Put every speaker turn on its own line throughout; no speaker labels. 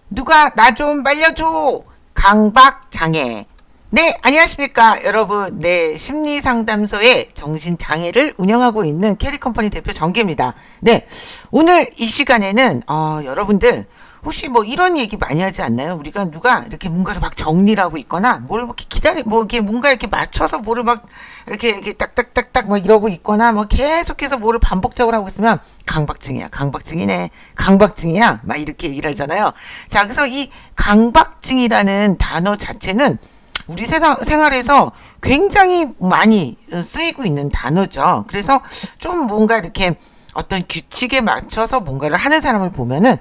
누가 나 좀 말려줘. 강박장애. 네, 안녕하십니까 여러분. 네, 심리상담소의 정신장애를 운영하고 있는 캐리컴퍼니 대표 정기입니다. 네, 오늘 이 시간에는 여러분들 혹시 뭐 이런 얘기 많이 하지 않나요? 우리가 누가 이렇게 뭔가를 막 정리를 하고 있거나 뭘 이렇게 뭐 이렇게 뭔가 이렇게 맞춰서 뭐를 막 이렇게 딱딱딱딱 막 이러고 있거나 뭐 계속해서 뭐를 반복적으로 하고 있으면 강박증이야. 강박증이네. 강박증이야. 막 이렇게 얘기를 하잖아요. 자, 그래서 이 강박증이라는 단어 자체는 우리 생활에서 굉장히 많이 쓰이고 있는 단어죠. 그래서 좀 뭔가 이렇게 어떤 규칙에 맞춰서 뭔가를 하는 사람을 보면은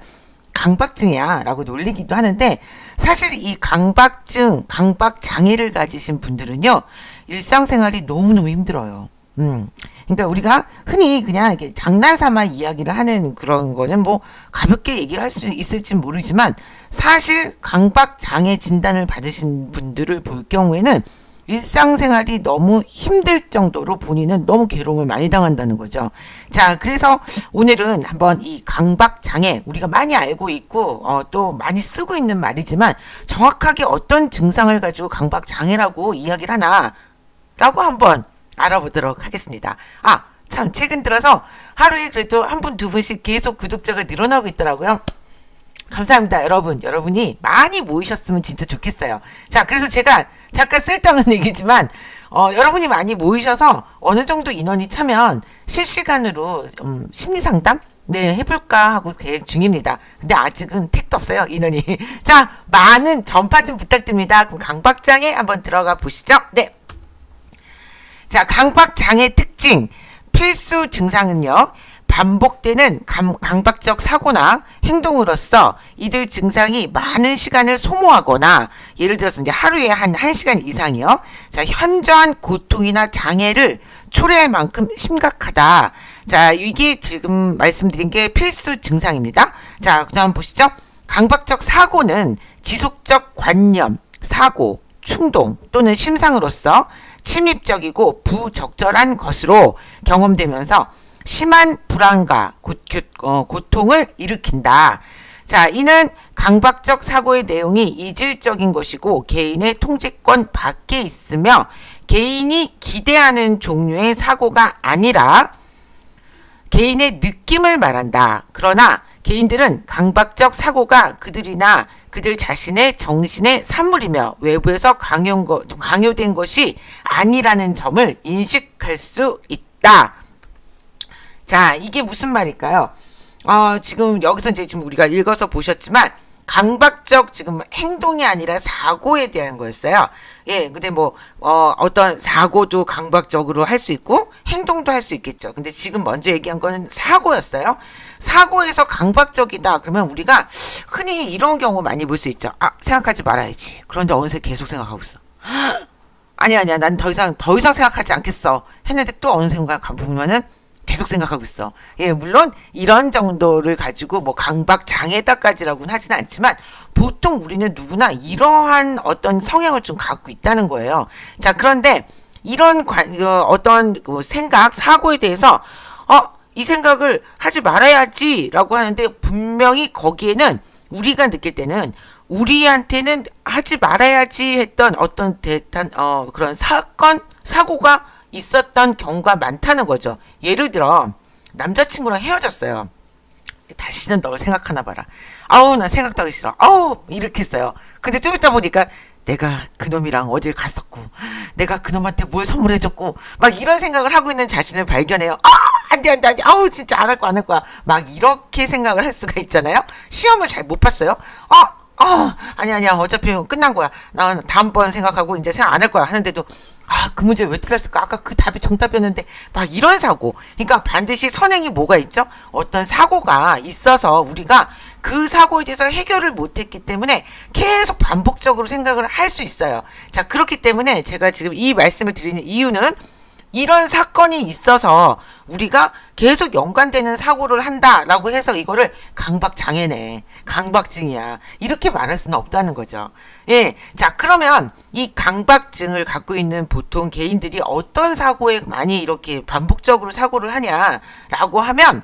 강박증이야 라고 놀리기도 하는데, 사실 이 강박증, 강박장애를 가지신 분들은요, 일상생활이 너무너무 힘들어요. 그러니까 우리가 흔히 그냥 이렇게 장난삼아 이야기를 하는 그런 거는 뭐 가볍게 얘기를 할 수 있을지 모르지만, 사실 강박장애 진단을 받으신 분들을 볼 경우에는 일상생활이 너무 힘들 정도로 본인은 너무 괴로움을 많이 당한다는 거죠. 자, 그래서 오늘은 한번 이 강박장애, 우리가 많이 알고 있고 또 많이 쓰고 있는 말이지만, 정확하게 어떤 증상을 가지고 강박장애라고 이야기를 하나 라고 한번 알아보도록 하겠습니다. 참 최근 들어서 하루에 그래도 한 분, 두 분씩 계속 구독자가 늘어나고 있더라고요. 감사합니다, 여러분. 여러분이 많이 모이셨으면 진짜 좋겠어요. 자, 그래서 제가 잠깐 쓸데없는 얘기지만, 여러분이 많이 모이셔서 어느 정도 인원이 차면 실시간으로 심리상담? 네, 해볼까 하고 계획 중입니다. 근데 아직은 택도 없어요, 인원이. 자, 많은 전파 좀 부탁드립니다. 그럼 강박장애 한번 들어가 보시죠. 네. 자, 강박장애 특징. 필수 증상은요, 반복되는 강박적 사고나 행동으로서 이들 증상이 많은 시간을 소모하거나, 예를 들어서 이제 하루에 한 1시간 이상이요. 자, 현저한 고통이나 장애를 초래할 만큼 심각하다. 자, 이게 지금 말씀드린 게 필수 증상입니다. 자, 그다음 보시죠. 강박적 사고는 지속적 관념, 사고, 충동 또는 심상으로서 침입적이고 부적절한 것으로 경험되면서 심한 불안과 고통을 일으킨다. 자, 이는 강박적 사고의 내용이 이질적인 것이고 개인의 통제권 밖에 있으며 개인이 기대하는 종류의 사고가 아니라 개인의 느낌을 말한다. 그러나 개인들은 강박적 사고가 그들이나 그들 자신의 정신의 산물이며 외부에서 강요된 것이 아니라는 점을 인식할 수 있다. 자, 이게 무슨 말일까요? 지금 여기서 이제 지금 우리가 읽어서 보셨지만, 강박적 지금 행동이 아니라 사고에 대한 거였어요. 예, 근데 뭐, 어떤 사고도 강박적으로 할 수 있고, 행동도 할 수 있겠죠. 근데 지금 먼저 얘기한 거는 사고였어요. 사고에서 강박적이다. 그러면 우리가 흔히 이런 경우 많이 볼 수 있죠. 생각하지 말아야지. 그런데 어느새 계속 생각하고 있어. 아니야. 난 더 이상 생각하지 않겠어. 했는데 또 어느 순간 보면은 계속 생각하고 있어. 예, 물론 이런 정도를 가지고 뭐 강박 장애다까지라고는 하지는 않지만, 보통 우리는 누구나 이러한 어떤 성향을 좀 갖고 있다는 거예요. 자, 그런데 이런 어떤 생각, 사고에 대해서 이 생각을 하지 말아야지라고 하는데, 분명히 거기에는 우리가 느낄 때는 우리한테는 하지 말아야지 했던 어떤 그런 사고가 있었던 경우가 많다는 거죠. 예를 들어 남자친구랑 헤어졌어요. 다시는 널 생각하나 봐라. 난 생각도 하기 싫어. 이렇게 했어요. 근데 좀 이따 보니까 내가 그놈이랑 어딜 갔었고, 내가 그놈한테 뭘 선물해줬고, 막 이런 생각을 하고 있는 자신을 발견해요. 안 돼. 진짜 안 할 거야. 막 이렇게 생각을 할 수가 있잖아요. 시험을 잘 못 봤어요. 아니야. 어차피 끝난 거야. 나 다음번 생각하고 이제 생각 안 할 거야. 하는데도, 그 문제 왜 틀렸을까? 아까 그 답이 정답이었는데, 막 이런 사고. 그러니까 반드시 선행이 뭐가 있죠? 어떤 사고가 있어서 우리가 그 사고에 대해서 해결을 못했기 때문에 계속 반복적으로 생각을 할 수 있어요. 자, 그렇기 때문에 제가 지금 이 말씀을 드리는 이유는, 이런 사건이 있어서 우리가 계속 연관되는 사고를 한다라고 해서 이거를 강박장애네, 강박증이야, 이렇게 말할 수는 없다는 거죠. 예. 자, 그러면 이 강박증을 갖고 있는 보통 개인들이 어떤 사고에 많이 이렇게 반복적으로 사고를 하냐라고 하면,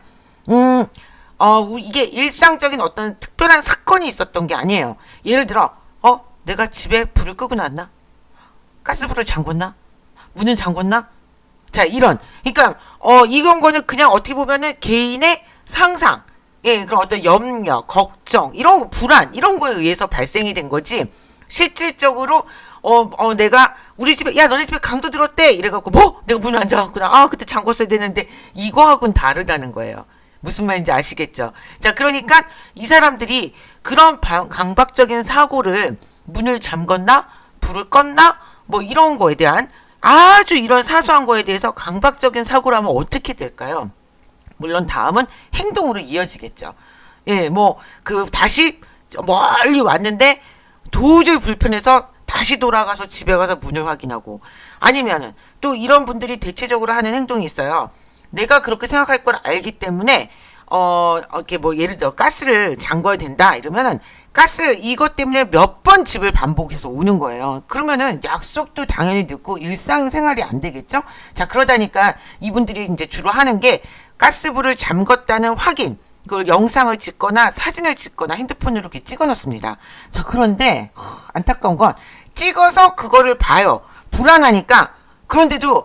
이게 일상적인 어떤 특별한 사건이 있었던 게 아니에요. 예를 들어, 내가 집에 불을 끄고 났나? 가스불을 잠궜나? 문은 잠궜나? 자, 그러니까, 이런 거는 그냥 어떻게 보면은 개인의 상상, 예, 그런 어떤 염려, 걱정, 불안, 이런 거에 의해서 발생이 된 거지, 실질적으로, 내가 우리 집에, 야, 너네 집에 강도 들었대! 이래갖고, 내가 문을 안 잠갔구나. 그때 잠궜어야 되는데, 이거하고는 다르다는 거예요. 무슨 말인지 아시겠죠? 자, 그러니까 이 사람들이 그런 강박적인 사고를 문을 잠궜나? 불을 껐나? 뭐 이런 거에 대한 아주 이런 사소한 거에 대해서 강박적인 사고라면 어떻게 될까요? 물론 다음은 행동으로 이어지겠죠. 예, 다시 멀리 왔는데 도저히 불편해서 다시 돌아가서 집에 가서 문을 확인하고, 아니면은 또 이런 분들이 대체적으로 하는 행동이 있어요. 내가 그렇게 생각할 걸 알기 때문에 이렇게 예를 들어 가스를 잠궈야 된다 이러면은 가스 이것 때문에 몇 번 집을 반복해서 오는 거예요. 그러면은 약속도 당연히 늦고 일상생활이 안 되겠죠? 자, 그러다니까 이분들이 이제 주로 하는 게 가스불을 잠궜다는 확인, 그걸 영상을 찍거나 사진을 찍거나 핸드폰으로 이렇게 찍어 놓습니다. 자, 그런데 안타까운 건 찍어서 그거를 봐요. 불안하니까. 그런데도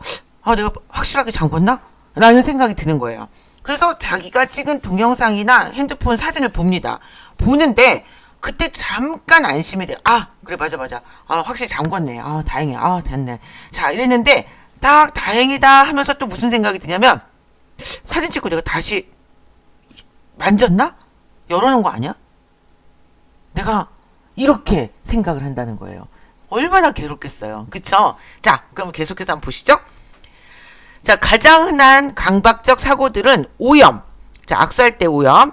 내가 확실하게 잠궜나? 라는 생각이 드는 거예요. 그래서 자기가 찍은 동영상이나 핸드폰 사진을 봅니다. 보는데 그때 잠깐 안심이 돼요. 그래, 맞아. 확실히 잠궜네. 다행이야. 됐네. 자, 이랬는데 딱 다행이다 하면서 또 무슨 생각이 드냐면, 사진 찍고 내가 다시 만졌나? 열어놓은 거 아니야? 내가 이렇게 생각을 한다는 거예요. 얼마나 괴롭겠어요. 그쵸? 자, 그럼 계속해서 한번 보시죠. 자, 가장 흔한 강박적 사고들은 오염, 자, 악수할 때 오염,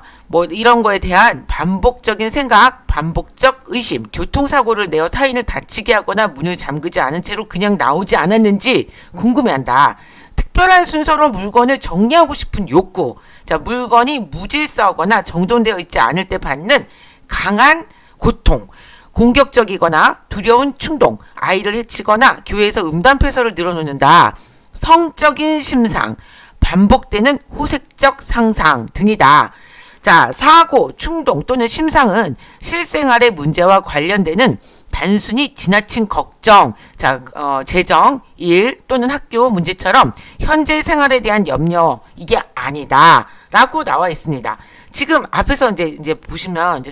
이런 거에 대한 반복적인 생각, 반복적 의심, 교통사고를 내어 타인을 다치게 하거나 문을 잠그지 않은 채로 그냥 나오지 않았는지 궁금해한다. 특별한 순서로 물건을 정리하고 싶은 욕구, 자, 물건이 무질서하거나 정돈되어 있지 않을 때 받는 강한 고통, 공격적이거나 두려운 충동, 아이를 해치거나 교회에서 음담패설을 늘어놓는다. 성적인 심상, 반복되는 호색적 상상 등이다. 자, 사고, 충동 또는 심상은 실생활의 문제와 관련되는 단순히 지나친 걱정, 자, 재정, 일 또는 학교 문제처럼 현재 생활에 대한 염려, 이게 아니다. 라고 나와 있습니다. 지금 앞에서 이제 보시면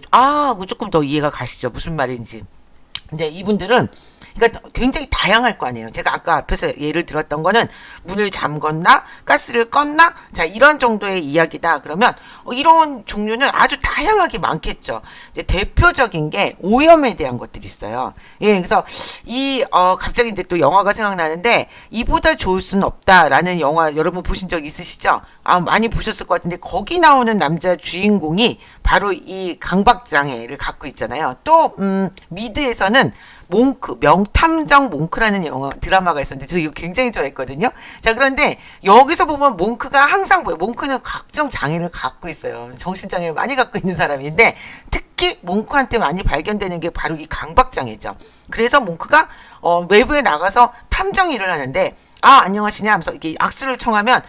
조금 더 이해가 가시죠? 무슨 말인지. 이제 이분들은 그러니까 굉장히 다양할 거 아니에요. 제가 아까 앞에서 예를 들었던 거는 문을 잠궜나, 가스를 껐나, 자, 이런 정도의 이야기다. 그러면 이런 종류는 아주 다양하게 많겠죠. 이제 대표적인 게 오염에 대한 것들이 있어요. 예, 그래서 갑자기 이제 또 영화가 생각나는데, 이보다 좋을 수는 없다라는 영화 여러분 보신 적 있으시죠? 많이 보셨을 것 같은데, 거기 나오는 남자 주인공이 바로 이 강박장애를 갖고 있잖아요. 또 미드에서는 몽크, 명탐정 몽크라는 드라마가 있었는데, 저 이거 굉장히 좋아했거든요. 자, 그런데 여기서 보면 몽크가 항상 보여요. 몽크는 각종 장애를 갖고 있어요. 정신장애를 많이 갖고 있는 사람인데, 특히 몽크한테 많이 발견되는 게 바로 이 강박장애죠. 그래서 몽크가 외부에 나가서 탐정 일을 하는데, 안녕하시냐 하면서 이렇게 악수를 청하면,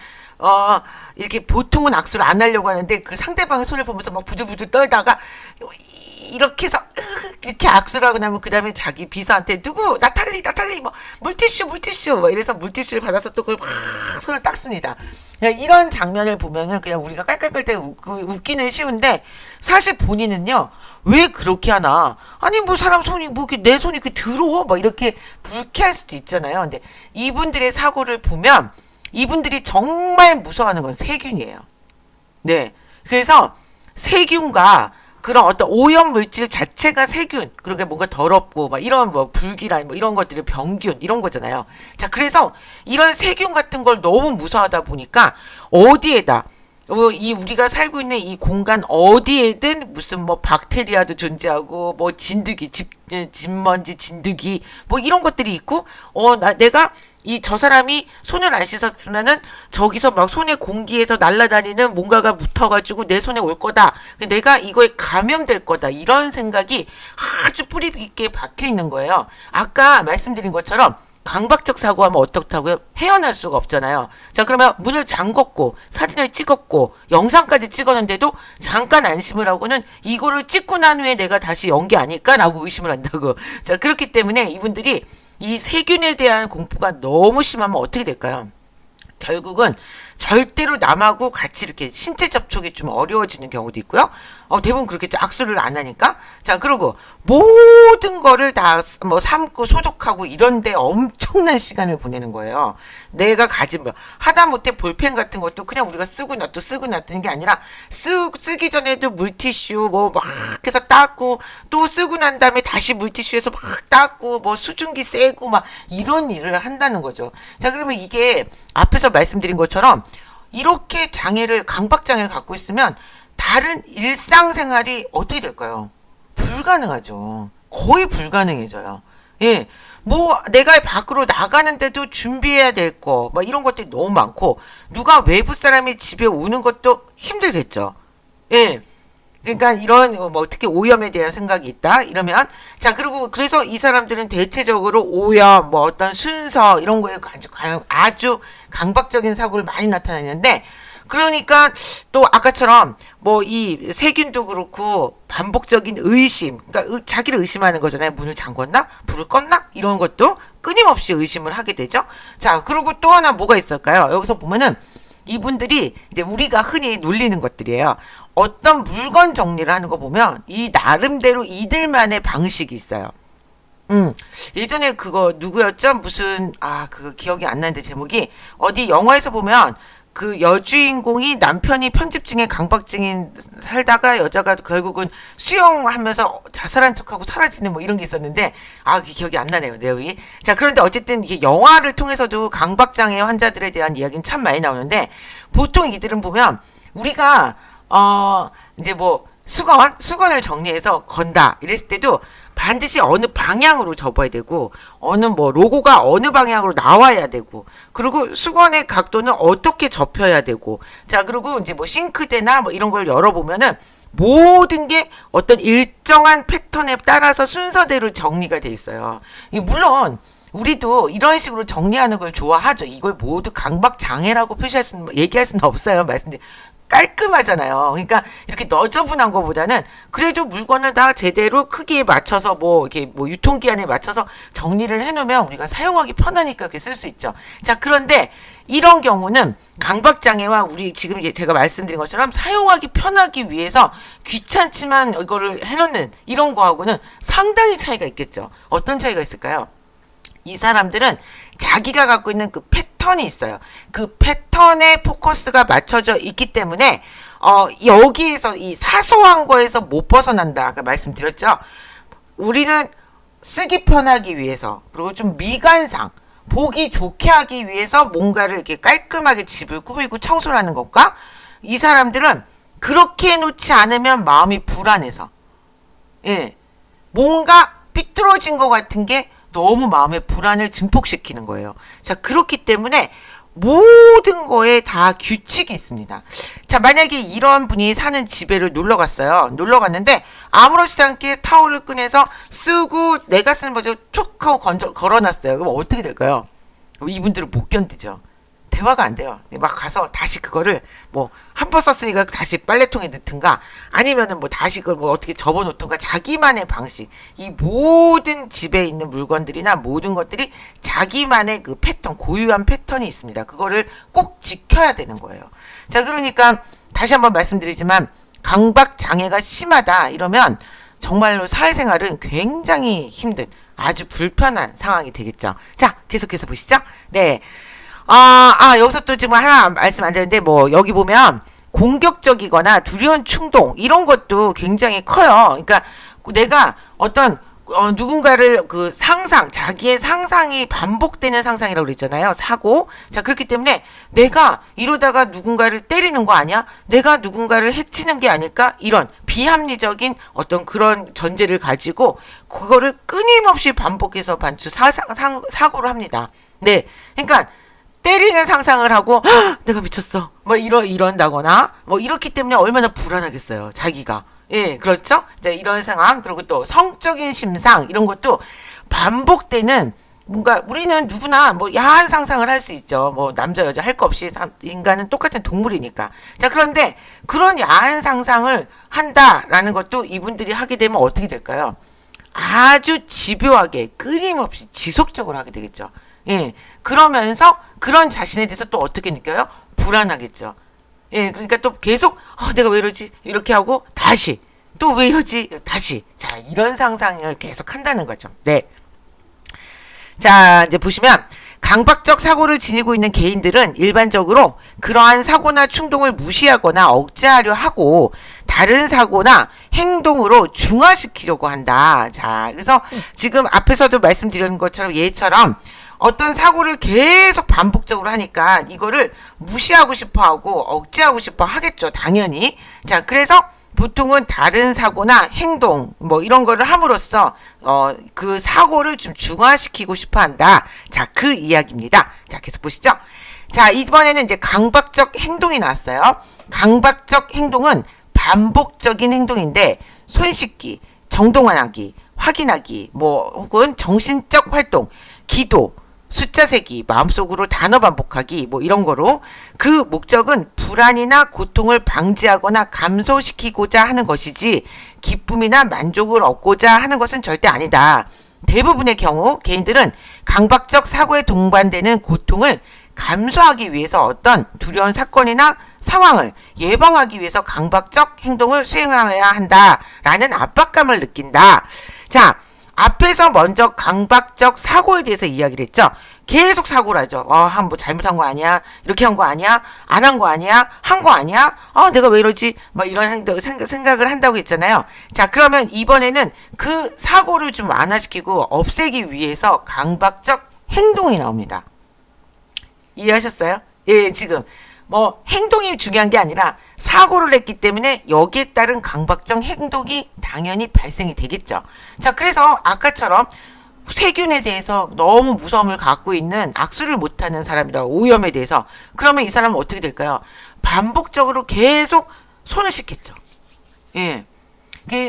이렇게 보통은 악수를 안 하려고 하는데, 그 상대방의 손을 보면서 막 부들부들 떨다가 이렇게 해서 이렇게 악수를 하고 나면, 그 다음에 자기 비서한테 누구 나탈리 물티슈 이래서 물티슈를 받아서 또 그걸 막 손을 닦습니다. 이런 장면을 보면은 그냥 우리가 깔깔깔 때 웃기는 쉬운데, 사실 본인은요 왜 그렇게 하나, 아니 사람 손이 내 손이 이렇게 더러워 이렇게 불쾌할 수도 있잖아요. 근데 이분들의 사고를 보면 이분들이 정말 무서워하는 건 세균이에요. 네, 그래서 세균과 그런 어떤 오염 물질 자체가 세균, 그러니까 뭔가 더럽고 이런 불길한 이런 것들이 병균 이런 거잖아요. 자, 그래서 이런 세균 같은 걸 너무 무서워하다 보니까 어디에다 이 우리가 살고 있는 이 공간 어디에든 무슨 박테리아도 존재하고 진드기, 집먼지 진드기 이런 것들이 있고, 내가 저 사람이 손을 안 씻었으면은 저기서 막 손에 공기에서 날아다니는 뭔가가 묻어가지고 내 손에 올 거다. 내가 이거에 감염될 거다. 이런 생각이 아주 뿌리 깊게 박혀 있는 거예요. 아까 말씀드린 것처럼 강박적 사고하면 어떻다고요? 헤어날 수가 없잖아요. 자, 그러면 문을 잠궜고 사진을 찍었고 영상까지 찍었는데도 잠깐 안심을 하고는 이거를 찍고 난 후에 내가 다시 연 게 아닐까라고 의심을 한다고. 자, 그렇기 때문에 이분들이 이 세균에 대한 공포가 너무 심하면 어떻게 될까요? 결국은 절대로 남하고 같이 이렇게 신체 접촉이 좀 어려워지는 경우도 있고요. 대부분 그렇게 악수를 안 하니까. 자, 그리고 모든 거를 다 뭐 삶고 소독하고 이런데 엄청난 시간을 보내는 거예요. 내가 가진 뭐 하다못해 볼펜 같은 것도 그냥 우리가 쓰고 놔두는 게 아니라 쓰기 전에도 물티슈 뭐 막 해서 닦고 또 쓰고 난 다음에 다시 물티슈에서 막 닦고 뭐 수증기 쐬고 막 이런 일을 한다는 거죠. 자, 그러면 이게 앞에서 말씀드린 것처럼 이렇게 강박장애를 갖고 있으면 다른 일상생활이 어떻게 될까요? 불가능하죠. 거의 불가능해져요. 예. 뭐, 내가 밖으로 나가는데도 준비해야 될 거, 막 이런 것들이 너무 많고, 누가 외부 사람이 집에 오는 것도 힘들겠죠. 예. 그러니까 이런 뭐 특히 오염에 대한 생각이 있다 이러면 자 그리고 그래서 이 사람들은 대체적으로 오염 뭐 어떤 순서 이런 거에 아주 강박적인 사고를 많이 나타내는데 그러니까 또 아까처럼 뭐 이 세균도 그렇고 반복적인 의심 그러니까 자기를 의심하는 거잖아요. 문을 잠궜나 불을 껐나 이런 것도 끊임없이 의심을 하게 되죠. 자 그리고 또 하나 뭐가 있을까요? 여기서 보면은 이분들이 이제 우리가 흔히 놀리는 것들이에요. 어떤 물건 정리를 하는 거 보면 이 나름대로 이들만의 방식이 있어요. 예전에 그거 누구였죠? 무슨 그거 기억이 안 나는데 제목이 어디 영화에서 보면 그 여주인공이 남편이 편집증에 강박증인 살다가 여자가 결국은 수영하면서 자살한 척하고 사라지는 뭐 이런 게 있었는데 그게 기억이 안 나네요 내용이. 자 그런데 어쨌든 이게 영화를 통해서도 강박장애 환자들에 대한 이야기는 참 많이 나오는데 보통 이들은 보면 우리가 이제 뭐 수건을 정리해서 건다 이랬을 때도 반드시 어느 방향으로 접어야 되고 어느 뭐 로고가 어느 방향으로 나와야 되고 그리고 수건의 각도는 어떻게 접혀야 되고 자 그리고 이제 뭐 싱크대나 뭐 이런 걸 열어보면은 모든 게 어떤 일정한 패턴에 따라서 순서대로 정리가 돼 있어요. 물론 우리도 이런 식으로 정리하는 걸 좋아하죠. 이걸 모두 강박장애라고 얘기할 수는 없어요. 깔끔하잖아요. 그러니까 이렇게 너저분한 것보다는 그래도 물건을 다 제대로 크기에 맞춰서 뭐 이렇게 뭐 유통기한에 맞춰서 정리를 해놓으면 우리가 사용하기 편하니까 그렇게 쓸 수 있죠. 자 그런데 이런 경우는 강박장애와 우리 지금 이제 제가 말씀드린 것처럼 사용하기 편하기 위해서 귀찮지만 이거를 해놓는 이런 거하고는 상당히 차이가 있겠죠. 어떤 차이가 있을까요? 이 사람들은 자기가 갖고 있는 그 패턴이 있어요. 그 패턴에 포커스가 맞춰져 있기 때문에 여기에서 이 사소한 거에서 못 벗어난다. 아까 말씀드렸죠. 우리는 쓰기 편하기 위해서 그리고 좀 미관상 보기 좋게 하기 위해서 뭔가를 이렇게 깔끔하게 집을 꾸미고 청소를 하는 것과 이 사람들은 그렇게 해놓지 않으면 마음이 불안해서 뭔가 삐뚤어진 것 같은 게 너무 마음의 불안을 증폭시키는 거예요. 자, 그렇기 때문에 모든 거에 다 규칙이 있습니다. 자, 만약에 이런 분이 사는 집에를 놀러 갔어요. 놀러 갔는데 아무렇지도 않게 타올을 꺼내서 쓰고 내가 쓰는 버전 툭 하고 걸어놨어요. 그럼 어떻게 될까요? 이분들은 못 견디죠. 대화가 안 돼요. 막 가서 다시 그거를 뭐 한 번 썼으니까 다시 빨래통에 넣든가 아니면은 뭐 다시 그걸 뭐 어떻게 접어놓든가 자기만의 방식. 이 모든 집에 있는 물건들이나 모든 것들이 자기만의 그 패턴, 고유한 패턴이 있습니다. 그거를 꼭 지켜야 되는 거예요. 자, 그러니까 다시 한번 말씀드리지만 강박 장애가 심하다 이러면 정말로 사회생활은 굉장히 힘든 아주 불편한 상황이 되겠죠. 자, 계속해서 보시죠. 네. 여기서 또 지금 하나 말씀 안 드렸는데, 여기 보면, 공격적이거나 두려운 충동, 이런 것도 굉장히 커요. 그러니까, 내가 누군가를 자기의 상상이 반복되는 상상이라고 그랬잖아요. 사고. 자, 그렇기 때문에 내가 이러다가 누군가를 때리는 거 아니야? 내가 누군가를 해치는 게 아닐까? 이런 비합리적인 어떤 그런 전제를 가지고, 그거를 끊임없이 반복해서 사고를 합니다. 네. 그러니까, 때리는 상상을 하고 내가 미쳤어 이런다거나 이렇기 때문에 얼마나 불안하겠어요 자기가. 예, 그렇죠. 자, 이런 상황 그리고 또 성적인 심상 이런 것도 반복되는 뭔가 우리는 누구나 뭐 야한 상상을 할 수 있죠. 뭐 남자 여자 할 거 없이 인간은 똑같은 동물이니까. 자, 그런데 그런 야한 상상을 한다라는 것도 이분들이 하게 되면 어떻게 될까요? 아주 집요하게 끊임없이 지속적으로 하게 되겠죠. 예. 그러면서 그런 자신에 대해서 또 어떻게 느껴요? 불안하겠죠. 예. 그러니까 또 계속 내가 왜 이러지? 이렇게 하고 다시 또 왜 이러지? 다시. 자, 이런 상상을 계속 한다는 거죠. 네. 자, 이제 보시면 강박적 사고를 지니고 있는 개인들은 일반적으로 그러한 사고나 충동을 무시하거나 억제하려 하고 다른 사고나 행동으로 중화시키려고 한다. 자, 그래서 지금 앞에서도 말씀드린 것처럼 얘처럼 어떤 사고를 계속 반복적으로 하니까 이거를 무시하고 싶어 하고 억제하고 싶어 하겠죠. 당연히. 자, 그래서 보통은 다른 사고나 행동 뭐 이런 거를 함으로써 그 사고를 좀 중화시키고 싶어 한다. 자, 그 이야기입니다. 자, 계속 보시죠. 자, 이번에는 이제 강박적 행동이 나왔어요. 강박적 행동은 반복적인 행동인데 손 씻기, 정돈하기, 확인하기, 뭐 혹은 정신적 활동, 기도, 숫자 세기, 마음속으로 단어 반복하기, 뭐 이런 거로 그 목적은 불안이나 고통을 방지하거나 감소시키고자 하는 것이지 기쁨이나 만족을 얻고자 하는 것은 절대 아니다. 대부분의 경우 개인들은 강박적 사고에 동반되는 고통을 감소하기 위해서 어떤 두려운 사건이나 상황을 예방하기 위해서 강박적 행동을 수행해야 한다라는 압박감을 느낀다. 자, 앞에서 먼저 강박적 사고에 대해서 이야기를 했죠. 계속 사고를 하죠. 뭐 잘못한 거 아니야? 이렇게 한 거 아니야? 안 한 거 아니야? 한 거 아니야? 내가 왜 이러지? 뭐 이런 생각을 한다고 했잖아요. 자, 그러면 이번에는 그 사고를 좀 완화시키고 없애기 위해서 강박적 행동이 나옵니다. 이해하셨어요? 예, 지금 뭐 행동이 중요한 게 아니라 사고를 했기 때문에 여기에 따른 강박적 행동이 당연히 발생이 되겠죠. 자, 그래서 아까처럼 세균에 대해서 너무 무서움을 갖고 있는 악수를 못하는 사람이다. 오염에 대해서. 그러면 이 사람은 어떻게 될까요? 반복적으로 계속 손을 씻겠죠. 예.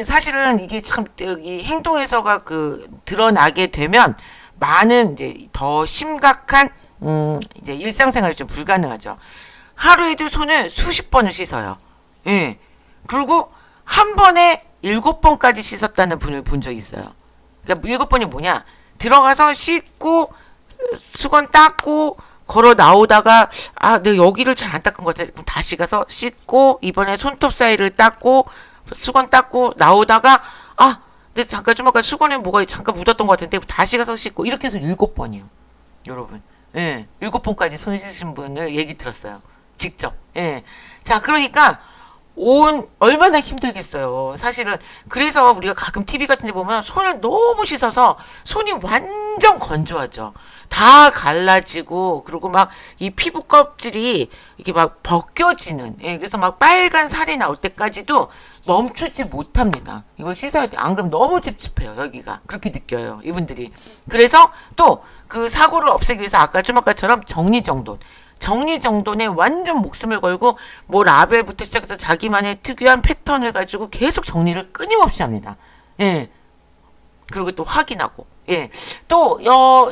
사실은 이게 참, 이 행동에서가 드러나게 되면 많은 이제 더 심각한, 이제 일상생활이 좀 불가능하죠. 하루에도 손을 수십 번을 씻어요. 예. 그리고 한 번에 7번까지 씻었다는 분을 본 적이 있어요. 그러니까 7번이 뭐냐? 들어가서 씻고, 수건 닦고, 걸어 나오다가, 내가 여기를 잘 안 닦은 것 같아. 그럼 다시 가서 씻고, 이번에 손톱 사이를 닦고, 수건 닦고, 나오다가, 근데 잠깐 좀 아까 수건에 뭐가 잠깐 묻었던 것 같은데, 다시 가서 씻고, 이렇게 해서 7번이요. 여러분. 예. 7번까지 손 씻으신 분을 얘기 들었어요. 직접. 예. 자, 그러니까 얼마나 힘들겠어요. 사실은 그래서 우리가 가끔 TV 같은 데 보면 손을 너무 씻어서 손이 완전 건조하죠. 다 갈라지고 그리고 막 이 피부 껍질이 이렇게 막 벗겨지는 그래서 막 빨간 살이 나올 때까지도 멈추지 못합니다. 이걸 씻어야 돼. 안 그러면 너무 찝찝해요. 여기가. 그렇게 느껴요. 이분들이. 그래서 또 그 사고를 없애기 위해서 아까처럼 정리정돈에 완전 목숨을 걸고 뭐 라벨부터 시작해서 자기만의 특유한 패턴을 가지고 계속 정리를 끊임없이 합니다. 예. 그리고 또 확인하고. 예. 또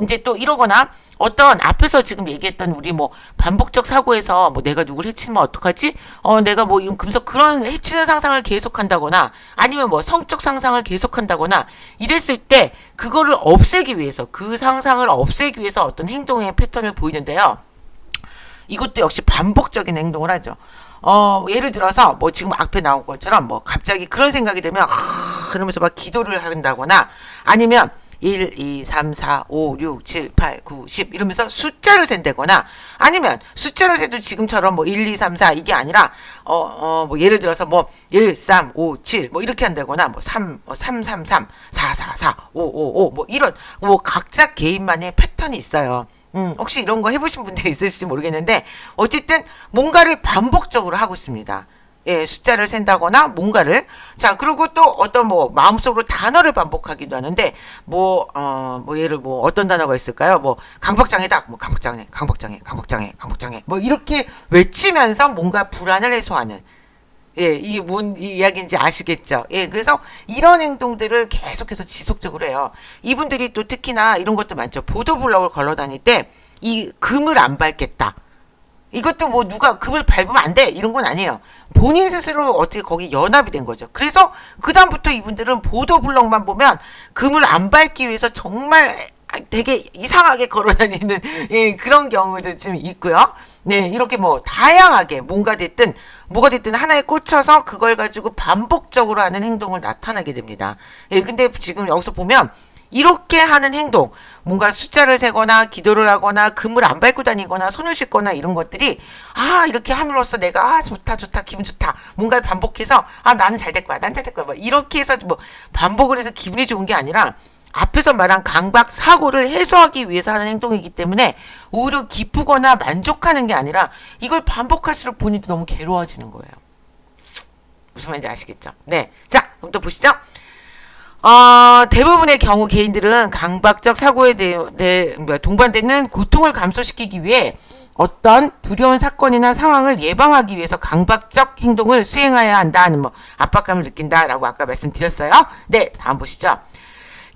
이제 또 이러거나 어떤 앞에서 지금 얘기했던 우리 뭐 반복적 사고에서 뭐 내가 누굴 해치면 어떡하지? 내가 뭐 금속 그런 해치는 상상을 계속한다거나 아니면 뭐 성적 상상을 계속한다거나 이랬을 때 그거를 없애기 위해서 그 상상을 없애기 위해서 어떤 행동의 패턴을 보이는데요. 이것도 역시 반복적인 행동을 하죠. 예를 들어서 뭐 지금 앞에 나온 것처럼 뭐 갑자기 그런 생각이 들면 그러면서 막 기도를 한다거나 아니면 1, 2, 3, 4, 5, 6, 7, 8, 9, 10 이러면서 숫자를 센다거나 아니면 숫자를 세도 지금처럼 뭐 1, 2, 3, 4 이게 아니라 뭐 예를 들어서 뭐 1, 3, 5, 7 뭐 이렇게 한다거나 뭐 3, 3, 3, 3, 4, 4, 4, 5, 5, 5 뭐 이런 뭐 각자 개인만의 패턴이 있어요. 혹시 이런 거 해보신 분들이 있을지 모르겠는데 어쨌든 뭔가를 반복적으로 하고 있습니다. 예, 숫자를 센다거나 뭔가를. 자, 그리고 또 어떤 뭐 마음속으로 단어를 반복하기도 하는데 뭐 예를 뭐 어떤 단어가 있을까요? 뭐 강박장애다. 뭐 강박장애 뭐 이렇게 외치면서 뭔가 불안을 해소하는 예, 이게 뭔 이야기인지 아시겠죠? 예, 그래서 이런 행동들을 계속해서 지속적으로 해요. 이분들이 또 특히나 이런 것도 많죠. 보도블럭을 걸어 다닐 때 이 금을 안 밟겠다. 이것도 뭐 누가 금을 밟으면 안 돼 이런 건 아니에요. 본인 스스로 어떻게 거기 연합이 된 거죠. 그래서 그다음부터 이분들은 보도블럭만 보면 금을 안 밟기 위해서 정말 되게 이상하게 걸어다니는 예, 그런 경우도 좀 있고요. 네, 이렇게 뭐 다양하게 뭐가 됐든 하나에 꽂혀서 그걸 가지고 반복적으로 하는 행동을 나타나게 됩니다. 예, 근데 지금 여기서 보면 이렇게 하는 행동, 뭔가 숫자를 세거나 기도를 하거나 금을 안 밟고 다니거나 손을 씻거나 이런 것들이 이렇게 함으로써 내가 좋다 기분 좋다 뭔가를 반복해서 나는 잘 될 거야 난 잘 될 거야 뭐 이렇게 해서 뭐 반복을 해서 기분이 좋은 게 아니라 앞에서 말한 강박 사고를 해소하기 위해서 하는 행동이기 때문에 오히려 기쁘거나 만족하는 게 아니라 이걸 반복할수록 본인도 너무 괴로워지는 거예요. 무슨 말인지 아시겠죠? 네, 자 그럼 또 보시죠. 대부분의 경우 개인들은 강박적 사고에 동반되는 고통을 감소시키기 위해 어떤 두려운 사건이나 상황을 예방하기 위해서 강박적 행동을 수행해야 한다는 압박감을 느낀다라고 아까 말씀드렸어요. 네, 다음 보시죠.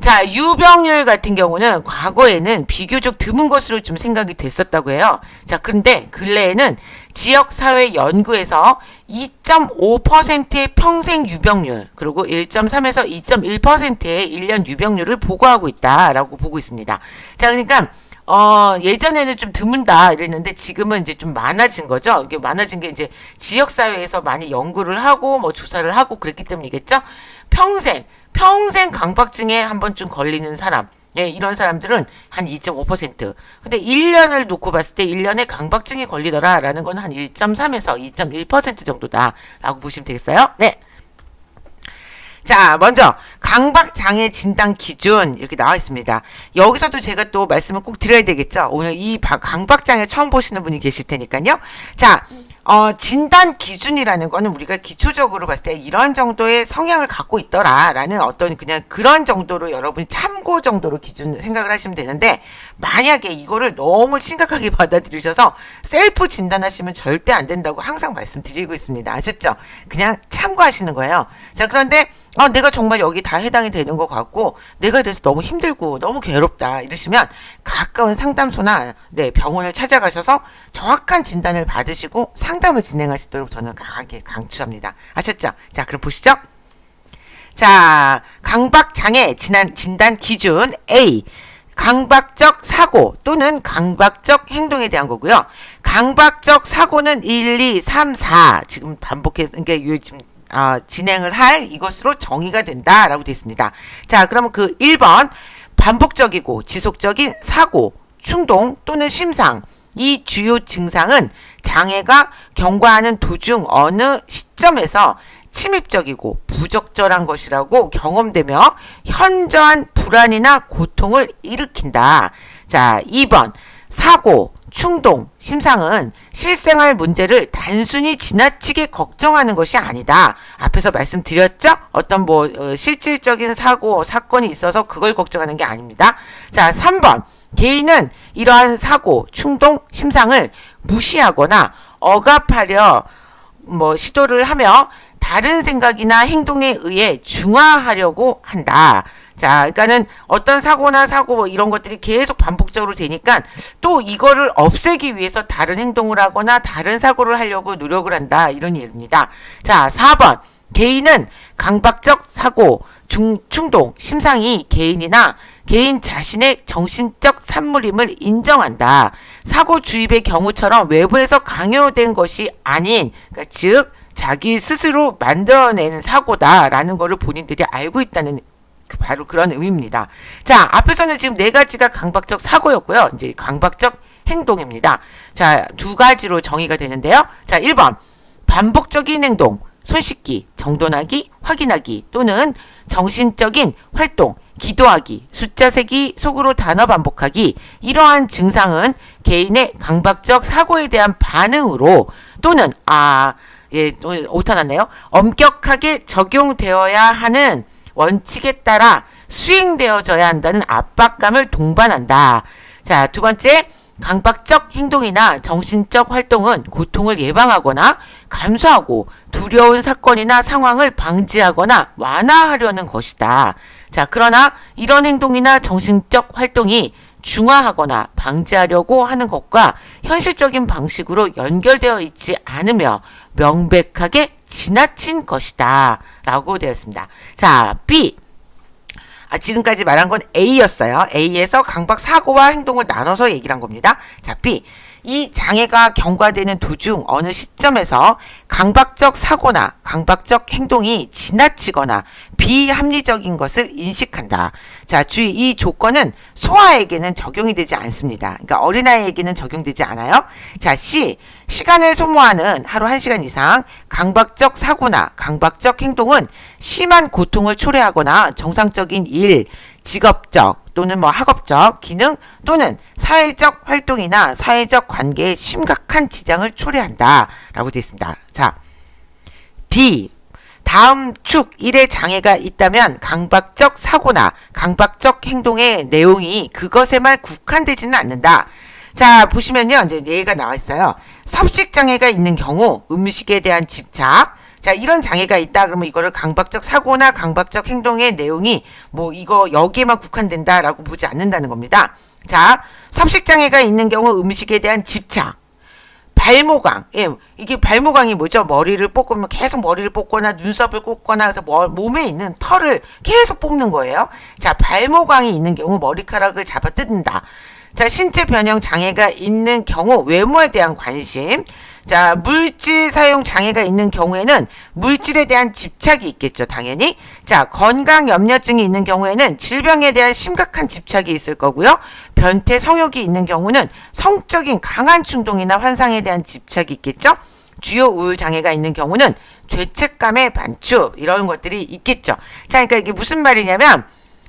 자, 유병률 같은 경우는 과거에는 비교적 드문 것으로 좀 생각이 됐었다고 해요. 자, 그런데 근래에는 지역사회 연구에서 2.5%의 평생 유병률, 그리고 1.3에서 2.1%의 1년 유병률을 보고하고 있다라고 보고 있습니다. 자, 그러니까 예전에는 좀 드문다 이랬는데 지금은 이제 좀 많아진 거죠. 이게 많아진 게 이제 지역사회에서 많이 연구를 하고 뭐 조사를 하고 그랬기 때문이겠죠. 평생 강박증에 한 번쯤 걸리는 사람, 예, 이런 사람들은 한 2.5%. 근데 1년을 놓고 봤을 때 1년에 강박증이 걸리더라라는 건 한 1.3에서 2.1% 정도다라고 보시면 되겠어요. 네. 자, 먼저 강박장애 진단 기준 이렇게 나와 있습니다. 여기서도 제가 또 말씀을 꼭 드려야 되겠죠. 오늘 이 강박장애 처음 보시는 분이 계실 테니까요. 자, 진단 기준이라는 거는 우리가 기초적으로 봤을 때 이런 정도의 성향을 갖고 있더라라는 어떤 그냥 그런 정도로 여러분이 참고 정도로 기준 생각을 하시면 되는데, 만약에 이거를 너무 심각하게 받아들이셔서 셀프 진단하시면 절대 안 된다고 항상 말씀드리고 있습니다. 아셨죠? 그냥 참고하시는 거예요. 자, 그런데 내가 정말 여기 다 해당이 되는 것 같고 내가 이래서 너무 힘들고 너무 괴롭다 이러시면 가까운 상담소나 병원을 찾아가셔서 정확한 진단을 받으시고 상담을 진행하시도록 저는 강하게 강추합니다. 아셨죠? 자, 그럼 보시죠. 자, 강박장애 진단 기준 A, 강박적 사고 또는 강박적 행동에 대한 거고요. 강박적 사고는 1, 2, 3, 4 지금 반복해서 그러니까 지금 진행을 할 이것으로 정의가 된다라고 되어 있습니다. 자, 그러면 그 1번 반복적이고 지속적인 사고, 충동 또는 심상, 이 주요 증상은 장애가 경과하는 도중 어느 시점에서 침입적이고 부적절한 것이라고 경험되며 현저한 불안이나 고통을 일으킨다. 자, 2번 사고, 충동, 심상은 실생활 문제를 단순히 지나치게 걱정하는 것이 아니다. 앞에서 말씀드렸죠? 어떤 실질적인 사고, 사건이 있어서 그걸 걱정하는 게 아닙니다. 자, 3번. 개인은 이러한 사고, 충동, 심상을 무시하거나 억압하려 시도를 하며 다른 생각이나 행동에 의해 중화하려고 한다. 자, 그러니까는 어떤 사고나 사고 이런 것들이 계속 반복적으로 되니까 또 이거를 없애기 위해서 다른 행동을 하거나 다른 사고를 하려고 노력을 한다. 이런 얘기입니다. 자, 4번. 개인은 강박적 사고, 충동, 심상이 개인이나 개인 자신의 정신적 산물임을 인정한다. 사고 주입의 경우처럼 외부에서 강요된 것이 아닌, 그러니까 즉 자기 스스로 만들어낸 사고다라는 것을 본인들이 알고 있다는 바로 그런 의미입니다. 자, 앞에서는 지금 4가지가 강박적 사고였고요. 이제 강박적 행동입니다. 자, 2가지로 정의가 되는데요. 자, 1번 반복적인 행동, 손 씻기, 정돈하기, 확인하기 또는 정신적인 활동, 기도하기, 숫자 세기, 속으로 단어 반복하기. 이러한 증상은 개인의 강박적 사고에 대한 반응으로 또는 오타 났네요. 엄격하게 적용되어야 하는 원칙에 따라 수행되어져야 한다는 압박감을 동반한다. 자, 2번째, 강박적 행동이나 정신적 활동은 고통을 예방하거나 감수하고 두려운 사건이나 상황을 방지하거나 완화하려는 것이다. 자, 그러나 이런 행동이나 정신적 활동이 중화하거나 방지하려고 하는 것과 현실적인 방식으로 연결되어 있지 않으며 명백하게 지나친 것이다. 라고 되었습니다. 자, B. 지금까지 말한 건 A였어요. A에서 강박 사고와 행동을 나눠서 얘기를 한 겁니다. 자, B. 이 장애가 경과되는 도중 어느 시점에서 강박적 사고나 강박적 행동이 지나치거나 비합리적인 것을 인식한다. 자, 주의, 이 조건은 소아에게는 적용이 되지 않습니다. 그러니까 어린아이에게는 적용되지 않아요. 자, C. 시간을 소모하는 하루 1시간 이상 강박적 사고나 강박적 행동은 심한 고통을 초래하거나 정상적인 일, 직업적 또는 학업적 기능 또는 사회적 활동이나 사회적 관계에 심각한 지장을 초래한다. 라고 되어 있습니다. 자, D. 다음 축 1의 장애가 있다면 강박적 사고나 강박적 행동의 내용이 그것에만 국한되지는 않는다. 자, 보시면요. 이제 예가 나와 있어요. 섭식 장애가 있는 경우 음식에 대한 집착. 자, 이런 장애가 있다 그러면 이거를 강박적 사고나 강박적 행동의 내용이 이거 여기에만 국한된다라고 보지 않는다는 겁니다. 자, 섭식 장애가 있는 경우 음식에 대한 집착. 발모강. 예, 이게 발모강이 뭐죠? 머리를 뽑으면 계속 머리를 뽑거나 눈썹을 꽂거나 해서 몸에 있는 털을 계속 뽑는 거예요. 자, 발모강이 있는 경우 머리카락을 잡아 뜯는다. 자, 신체 변형 장애가 있는 경우 외모에 대한 관심. 자, 물질 사용 장애가 있는 경우에는 물질에 대한 집착이 있겠죠, 당연히. 자, 건강 염려증이 있는 경우에는 질병에 대한 심각한 집착이 있을 거고요. 변태 성욕이 있는 경우는 성적인 강한 충동이나 환상에 대한 집착이 있겠죠. 주요 우울 장애가 있는 경우는 죄책감의 반추, 이런 것들이 있겠죠. 자, 그러니까 이게 무슨 말이냐면,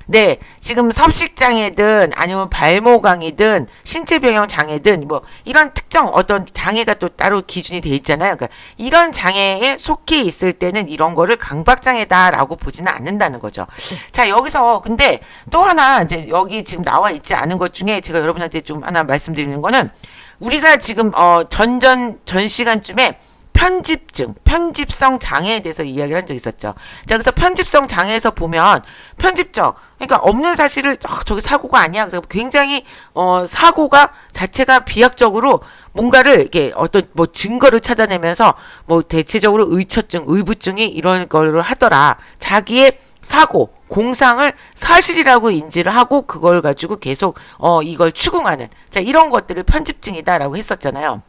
네, 지금 섭식장애든 아니면 발모강이든 신체변형 장애든 이런 특정 어떤 장애가 또 따로 기준이 돼 있잖아요. 그러니까 이런 장애에 속해 있을 때는 이런 거를 강박장애다라고 보지는 않는다는 거죠. 자, 여기서 근데 또 하나 이제 여기 지금 나와 있지 않은 것 중에 제가 여러분한테 좀 하나 말씀드리는 거는 우리가 지금 전 시간쯤에 편집증, 편집성 장애에 대해서 이야기를 한 적이 있었죠. 자, 그래서 편집성 장애에서 보면 편집적, 그러니까 없는 사실을 저게 사고가 아니야. 그래서 굉장히 사고가 자체가 비약적으로 뭔가를 이렇게 어떤 증거를 찾아내면서 대체적으로 의처증, 의부증이 이런 걸로 하더라. 자기의 사고, 공상을 사실이라고 인지를 하고 그걸 가지고 계속 이걸 추궁하는, 자, 이런 것들을 편집증이다라고 했었잖아요.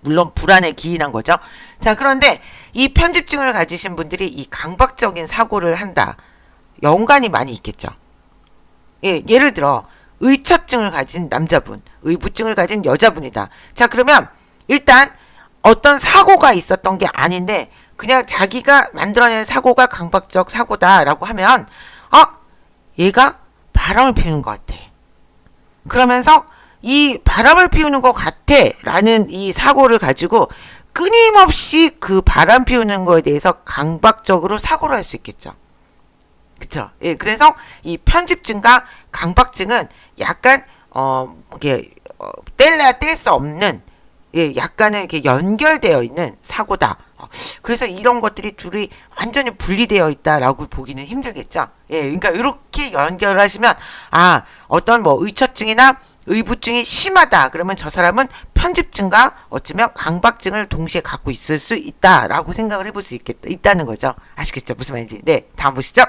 물론 불안에 기인한 거죠. 자, 그런데 이 편집증을 가지신 분들이 이 강박적인 사고를 한다. 연관이 많이 있겠죠. 예, 예를 들어 의처증을 가진 남자분, 의부증을 가진 여자분이다. 자, 그러면 일단 어떤 사고가 있었던 게 아닌데 그냥 자기가 만들어낸 사고가 강박적 사고다라고 하면 얘가 바람을 피우는 것 같아. 그러면서 이 바람을 피우는 것 같아 라는 이 사고를 가지고 끊임없이 그 바람 피우는 거에 대해서 강박적으로 사고를 할 수 있겠죠. 그쵸? 예, 그래서 이 편집증과 강박증은 약간 이게 뗄래야 뗄 수 없는, 예, 약간은 이렇게 연결되어 있는 사고다. 그래서 이런 것들이 둘이 완전히 분리되어 있다라고 보기는 힘들겠죠. 예, 그러니까 이렇게 연결하시면 어떤 의처증이나 의부증이 심하다. 그러면 저 사람은 편집증과 어쩌면 강박증을 동시에 갖고 있을 수 있다라고 생각을 해볼 수 있다는 거죠. 아시겠죠? 무슨 말인지. 네, 다음 보시죠.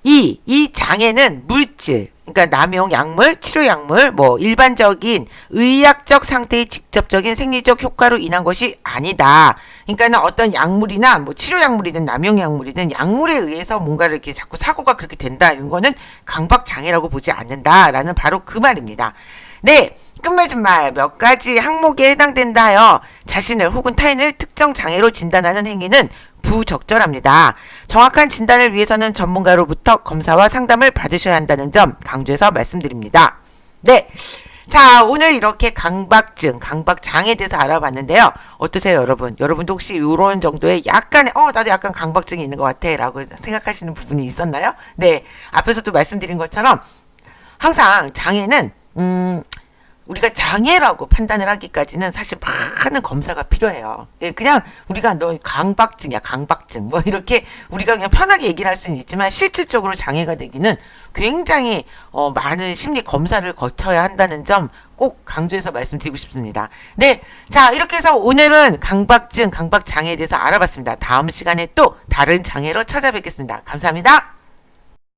이 장애는 물질, 그러니까 남용 약물, 치료 약물, 일반적인 의학적 상태의 직접적인 생리적 효과로 인한 것이 아니다. 그러니까는 어떤 약물이나 치료 약물이든 남용 약물이든 약물에 의해서 뭔가를 이렇게 자꾸 사고가 그렇게 된다. 이런 거는 강박 장애라고 보지 않는다라는 바로 그 말입니다. 네. 끝맺은 말 몇 가지 항목에 해당된다요. 자신을 혹은 타인을 특정 장애로 진단하는 행위는 부적절합니다. 정확한 진단을 위해서는 전문가로부터 검사와 상담을 받으셔야 한다는 점 강조해서 말씀드립니다. 네. 자, 오늘 이렇게 강박증, 강박장애에 대해서 알아봤는데요. 어떠세요, 여러분? 여러분도 혹시 이런 정도의 약간의, 나도 약간 강박증이 있는 것 같아 라고 생각하시는 부분이 있었나요? 네. 앞에서도 말씀드린 것처럼 항상 장애는, 우리가 장애라고 판단을 하기까지는 사실 많은 검사가 필요해요. 예, 그냥 우리가 너 강박증이야, 강박증. 뭐 이렇게 우리가 그냥 편하게 얘기를 할 수는 있지만 실질적으로 장애가 되기는 굉장히 많은 심리 검사를 거쳐야 한다는 점 꼭 강조해서 말씀드리고 싶습니다. 네. 자, 이렇게 해서 오늘은 강박증, 강박장애에 대해서 알아봤습니다. 다음 시간에 또 다른 장애로 찾아뵙겠습니다. 감사합니다.